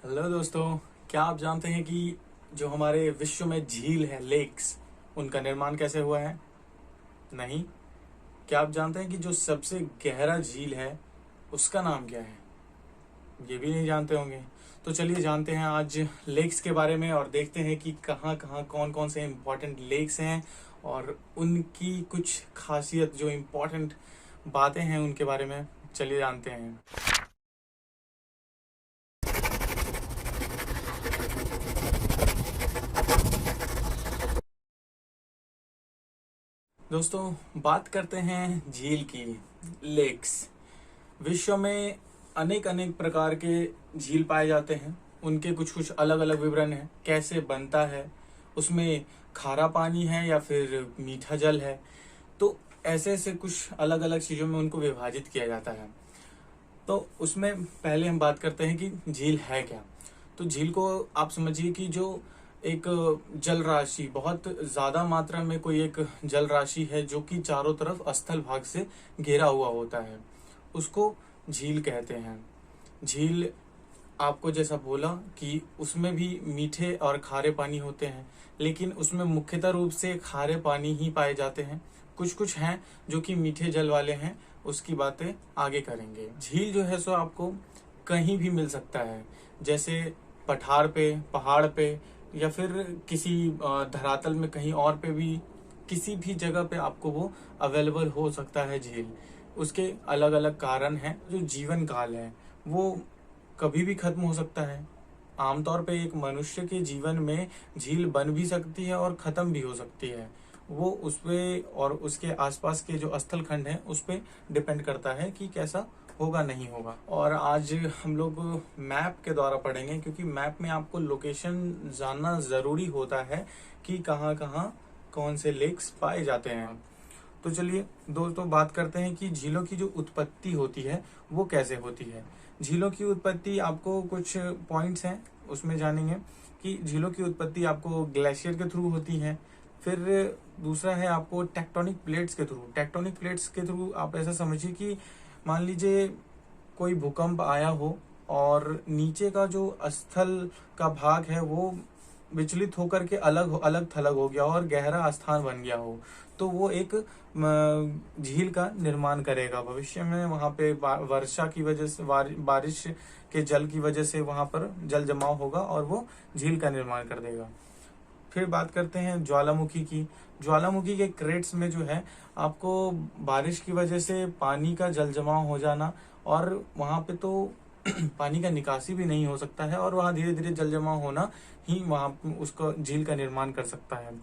Hello दोस्तों। क्या आप जानते हैं कि जो हमारे विश्व में झील है, लेक्स, उनका निर्माण कैसे हुआ है? नहीं। क्या आप जानते हैं कि जो सबसे गहरा झील है उसका नाम क्या है? ये भी नहीं जानते होंगे। तो चलिए जानते हैं आज लेक्स के बारे में और देखते हैं कि कहाँ कहाँ कौन कौन से इम्पोर्टेंट लेक्स हैं और उनकी कुछ खासियत, जो इम्पोर्टेंट बातें हैं उनके बारे में। चलिए जानते हैं। दोस्तों, बात करते हैं झील की, लेक्स। विश्व में अनेक अनेक प्रकार के झील पाए जाते हैं। उनके कुछ कुछ अलग अलग विवरण हैं, कैसे बनता है, उसमें खारा पानी है या फिर मीठा जल है। तो ऐसे ऐसे कुछ अलग अलग चीजों में उनको विभाजित किया जाता है। तो उसमें पहले हम बात करते हैं कि झील है क्या। तो झील को आप समझिए कि जो एक जल राशि, बहुत ज्यादा मात्रा में कोई एक जल राशि है जो कि चारों तरफ स्थल भाग से घेरा हुआ होता है, उसको झील कहते हैं। झील, आपको जैसा बोला कि उसमें भी मीठे और खारे पानी होते हैं, लेकिन उसमें मुख्यतः रूप से खारे पानी ही पाए जाते हैं। कुछ कुछ हैं जो कि मीठे जल वाले हैं, उसकी बातें आगे करेंगे। झील जो है सो आपको कहीं भी मिल सकता है, जैसे पठार पे, पहाड़ पे, या फिर किसी धरातल में कहीं और पे भी, किसी भी जगह पे आपको वो अवेलेबल हो सकता है झील। उसके अलग अलग कारण हैं। जो जीवन काल है वो कभी भी खत्म हो सकता है। आमतौर पे एक मनुष्य के जीवन में झील बन भी सकती है और खत्म भी हो सकती है। वो उस पे और उसके आसपास के जो स्थल खंड है उस पे डिपेंड करता है कि कैसा होगा, नहीं होगा। और आज हम लोग मैप के द्वारा पढ़ेंगे, क्योंकि मैप में आपको लोकेशन जानना जरूरी होता है कि कहाँ कहाँ कौन से लेक्स पाए जाते हैं। तो चलिए दोस्तों, बात करते हैं कि झीलों की जो उत्पत्ति होती है वो कैसे होती है। झीलों की उत्पत्ति, आपको कुछ पॉइंट्स हैं उसमें जानेंगे कि झीलों की उत्पत्ति आपको ग्लेशियर के थ्रू होती है। फिर दूसरा है आपको टेक्टोनिक प्लेट्स के थ्रू। टेक्टोनिक प्लेट्स के थ्रू आप ऐसा समझिए कि मान लीजिए कोई भूकंप आया हो और नीचे का जो स्थल का भाग है वो विचलित होकर के अलग अलग थलग हो गया हो और गहरा स्थान बन गया हो, तो वो एक झील का निर्माण करेगा भविष्य में। वहां पे वर्षा की वजह से, बारिश के जल की वजह से वहां पर जल जमाव होगा और वो झील का निर्माण कर देगा। फिर बात करते हैं ज्वालामुखी की। ज्वालामुखी के क्रेट्स में जो है आपको बारिश की वजह से पानी का जल जमाव हो जाना, और वहां पे तो पानी का निकासी भी नहीं हो सकता है, और वहां धीरे धीरे जल जमाव होना ही वहां उसको झील का निर्माण कर सकता है।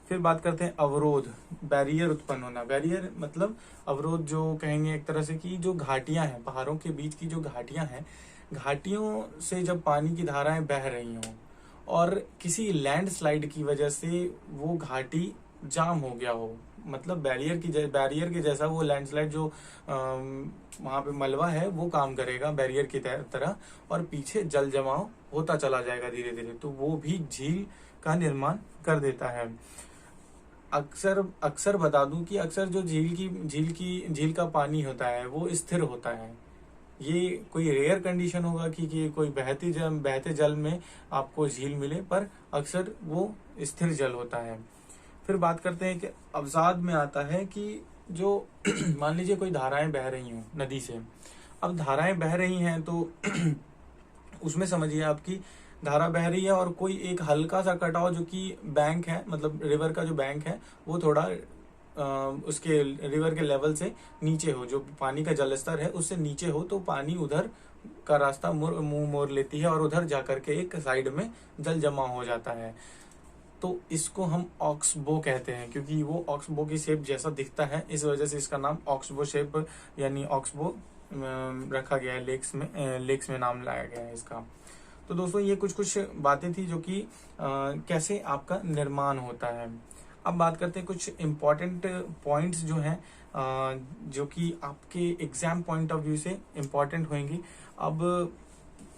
फिर बात करते हैं अवरोध, बैरियर उत्पन्न होना। बैरियर मतलब अवरोध, जो कहेंगे एक तरह से कि जो घाटियां हैं, पहाड़ों के बीच की जो घाटियां हैं, घाटियों से जब पानी की धाराएं बह रही हों और किसी लैंडस्लाइड की वजह से वो घाटी जाम हो गया हो, मतलब बैरियर के जैसा वो लैंडस्लाइड जो वहां पे मलबा है वो काम करेगा बैरियर की तरह, और पीछे जल जमाव होता चला जाएगा धीरे धीरे, तो वो भी झील का निर्माण कर देता है। अक्सर अक्सर बता दूं कि अक्सर जो झील का पानी होता है वो स्थिर होता है। ये कोई रेयर कंडीशन होगा कि कोई बहते जल में आपको झील मिले, पर अक्सर वो स्थिर जल होता है। फिर बात करते हैं कि अवसाद में आता है कि जो मान लीजिए कोई धाराएं बह रही हों नदी से। अब धाराएं बह रही हैं तो उसमें समझिए आपकी धारा बह रही है और कोई एक हल्का सा कटाव जो कि बैंक है, मतलब रिवर का जो बैंक है, वो थोड़ा उसके रिवर के लेवल से नीचे हो, जो पानी का जल स्तर है उससे नीचे हो, तो पानी उधर का रास्ता मुंह मोड़ लेती है और उधर जाकर के एक साइड में जल जमा हो जाता है। तो इसको हम ऑक्सबो कहते हैं, क्योंकि वो ऑक्सबो की शेप जैसा दिखता है, इस वजह से इसका नाम ऑक्सबो शेप यानी ऑक्सबो रखा गया है। लेक्स में नाम लाया गया है इसका। तो दोस्तों, ये कुछ कुछ बातें थी जो कि कैसे आपका निर्माण होता है। अब बात करते हैं कुछ इम्पोर्टेंट पॉइंट्स जो हैं, जो कि आपके एग्जाम पॉइंट ऑफ व्यू से इम्पोर्टेंट होंगी। अब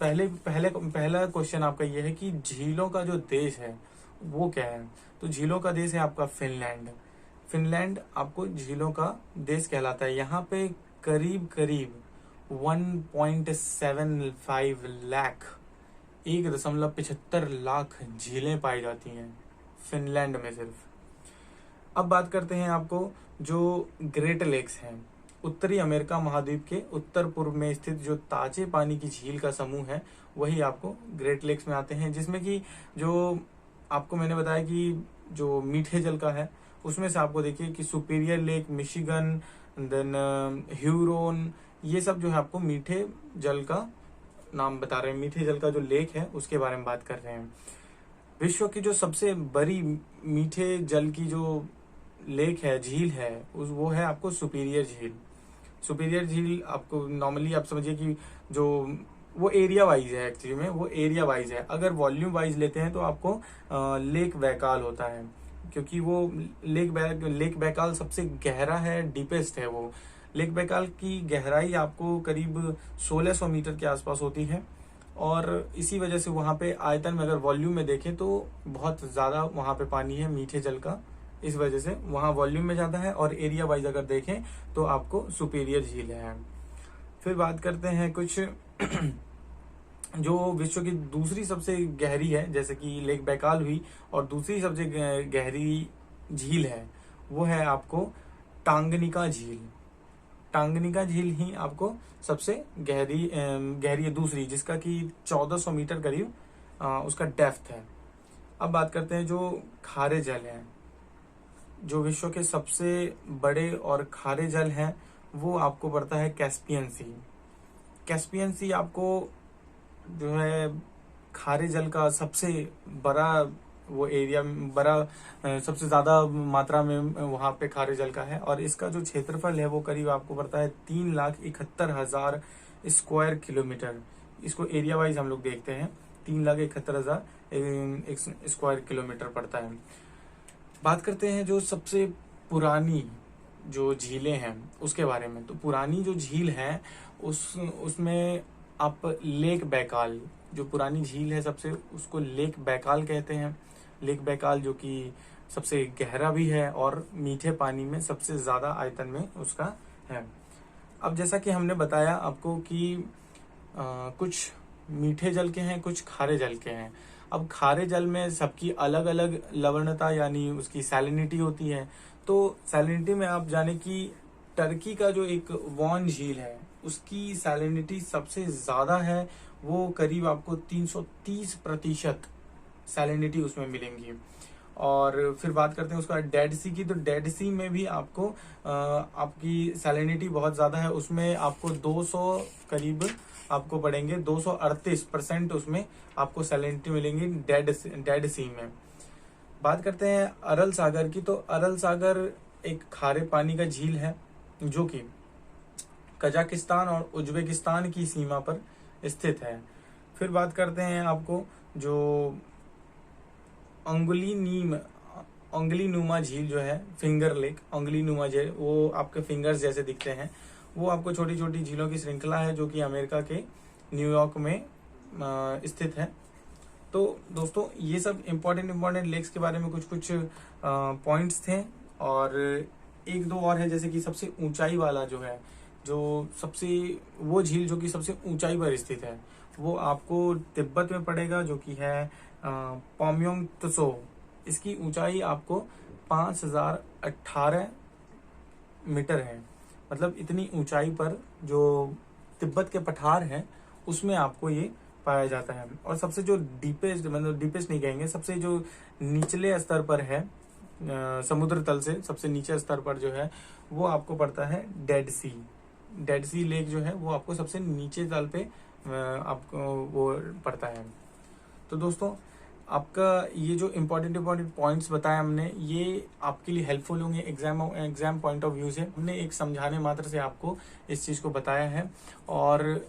पहला क्वेश्चन आपका ये है कि झीलों का जो देश है वो क्या है। तो झीलों का देश है आपका फिनलैंड। फिनलैंड आपको झीलों का देश कहलाता है। यहाँ पे करीब करीब 1.75 लाख 1.75 लाख झीलें पाई जाती हैं फिनलैंड में सिर्फ। अब बात करते हैं आपको जो ग्रेट लेक्स हैं। उत्तरी अमेरिका महाद्वीप के उत्तर पूर्व में स्थित जो ताजे पानी की झील का समूह है वही आपको ग्रेट लेक्स में आते हैं, जिसमें कि जो आपको मैंने बताया कि जो मीठे जल का है उसमें से आपको देखिए कि Superior lake, Michigan, then Huron, ये सब जो है आपको मीठे जल का नाम बता रहे हैं। मीठे जल का जो लेक है उसके बारे में बात कर रहे हैं। विश्व की जो सबसे बड़ी मीठे जल की जो लेक है, झील है, वो है आपको सुपीरियर झील। सुपीरियर झील आपको नॉर्मली आप समझिए कि जो वो एरिया वाइज है, एक्चुअली में वो एरिया वाइज है। अगर वॉल्यूम वाइज लेते हैं तो आपको लेक बैकाल होता है, क्योंकि वो लेक बैकाल सबसे गहरा है, डीपेस्ट है। वो लेक बैकाल की गहराई आपको करीब 1600 मीटर के आसपास होती है, और इसी वजह से वहां पे आयतन में अगर वॉल्यूम में देखें तो बहुत ज्यादा वहां पे पानी है मीठे जल का, इस वजह से वहां वॉल्यूम में ज्यादा है। और एरिया वाइज अगर देखें तो आपको सुपीरियर झील है। फिर बात करते हैं कुछ जो विश्व की दूसरी सबसे गहरी है, जैसे कि लेक बैकाल हुई, और दूसरी सबसे गहरी झील है वो है आपको टांगनिका झील। टांगनिका झील ही आपको सबसे गहरी है दूसरी, जिसका कि 1400 मीटर करीब उसका डेप्थ है। अब बात करते हैं जो खारे जल है। जो विश्व के सबसे बड़े और खारे जल हैं वो आपको पड़ता है कैस्पियन सी। कैस्पियन सी आपको जो है खारे जल का सबसे बड़ा वो एरिया, सबसे ज्यादा मात्रा में वहां पे खारे जल का है, और इसका जो क्षेत्रफल है वो करीब आपको पड़ता है 3,71,000 स्क्वायर किलोमीटर। इसको एरिया वाइज हम लोग देखते हैं, 3,71,000 स्क्वायर किलोमीटर पड़ता है। बात करते हैं जो सबसे पुरानी जो झीलें हैं उसके बारे में। तो पुरानी जो झील है उसमें आप लेक बैकाल, जो पुरानी झील है सबसे, उसको लेक बैकाल कहते हैं। लेक बैकाल जो कि सबसे गहरा भी है और मीठे पानी में सबसे ज्यादा आयतन में उसका है। अब जैसा कि हमने बताया आपको कि कुछ मीठे जल के हैं, कुछ खारे जल के हैं। अब खारे जल में सबकी अलग अलग लवणता यानी उसकी सैलिनिटी होती है। तो सैलिनिटी में आप जाने कि टर्की का जो एक वॉन झील है उसकी सैलिनिटी सबसे ज्यादा है, वो करीब आपको 330% सैलिनिटी उसमें मिलेंगी। और फिर बात करते हैं उसका डेड सी की। तो डेड सी में भी आपको आपकी सैलिनिटी बहुत ज्यादा है, उसमें आपको 200 करीब आपको पड़ेंगे, 238% उसमें आपको सैलिनिटी मिलेंगी डेड सी में। बात करते हैं अरल सागर की। तो अरल सागर एक खारे पानी का झील है जो कि कजाकिस्तान और उज्बेकिस्तान की सीमा पर स्थित है। फिर बात करते हैं आपको जो अंगुली नुमा झील जो है, फिंगर लेक, अंगुली नुमा झील, वो आपके फिंगर्स जैसे दिखते हैं। वो आपको छोटी छोटी झीलों की श्रृंखला है जो कि अमेरिका के न्यूयॉर्क में स्थित है। तो दोस्तों ये सब इम्पोर्टेंट लेक्स के बारे में कुछ पॉइंट्स थे, और एक दो और है, जैसे कि सबसे ऊंचाई वाला जो है, जो सबसे वो झील जो कि सबसे ऊंचाई पर स्थित है वो आपको तिब्बत में पड़ेगा, जो कि है पामयोंग त्सो। इसकी ऊंचाई आपको 5,018 मीटर है। मतलब इतनी ऊंचाई पर जो तिब्बत के पठार हैं उसमें आपको ये पाया जाता है। और सबसे जो डीपेस्ट, मतलब डीपेस्ट नहीं कहेंगे, सबसे जो निचले स्तर पर है समुद्र तल से सबसे नीचे स्तर पर जो है वो आपको पड़ता है डेड सी। डेड सी लेक जो है वो आपको सबसे नीचे तल पे आपको वो पड़ता है। तो दोस्तों आपका ये जो इम्पोर्टेंट पॉइंट्स बताए हमने, ये आपके लिए हेल्पफुल होंगे एग्जाम पॉइंट ऑफ व्यू से। हमने एक समझाने मात्र से आपको इस चीज को बताया है, और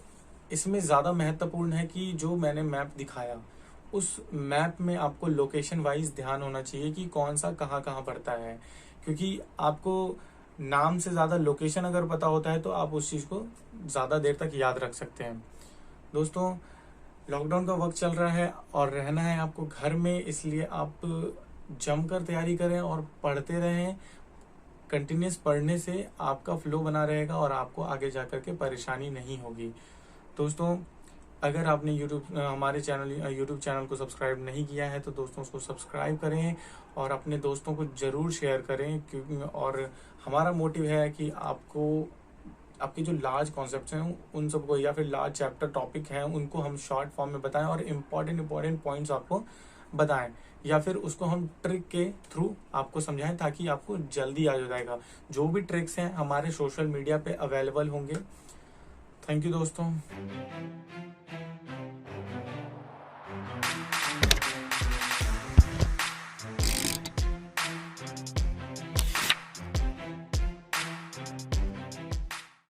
इसमें ज्यादा महत्वपूर्ण है कि जो मैंने मैप दिखाया उस मैप में आपको लोकेशन वाइज ध्यान होना चाहिए कि कौन सा कहाँ पड़ता है, क्योंकि आपको नाम से ज्यादा लोकेशन अगर पता होता है तो आप उस चीज को ज्यादा देर तक याद रख सकते हैं। दोस्तों लॉकडाउन का वक्त चल रहा है और रहना है आपको घर में, इसलिए आप जमकर तैयारी करें और पढ़ते रहें। कंटिन्यूस पढ़ने से आपका फ्लो बना रहेगा और आपको आगे जाकर के परेशानी नहीं होगी। दोस्तों अगर आपने हमारे यूट्यूब चैनल को सब्सक्राइब नहीं किया है तो दोस्तों उसको सब्सक्राइब करें और अपने दोस्तों को ज़रूर शेयर करें, क्योंकि और हमारा मोटिव है कि आपको आपके जो लार्ज कॉन्सेप्ट्स हैं उन सबको, या फिर लार्ज चैप्टर टॉपिक हैं, उनको हम शॉर्ट फॉर्म में बताएं और इम्पॉर्टेंट पॉइंट्स आपको बताएं, या फिर उसको हम ट्रिक के थ्रू आपको समझाएं ताकि आपको जल्दी आ जाएगा। जो भी ट्रिक्स हैं हमारे सोशल मीडिया पे अवेलेबल होंगे। थैंक यू दोस्तों।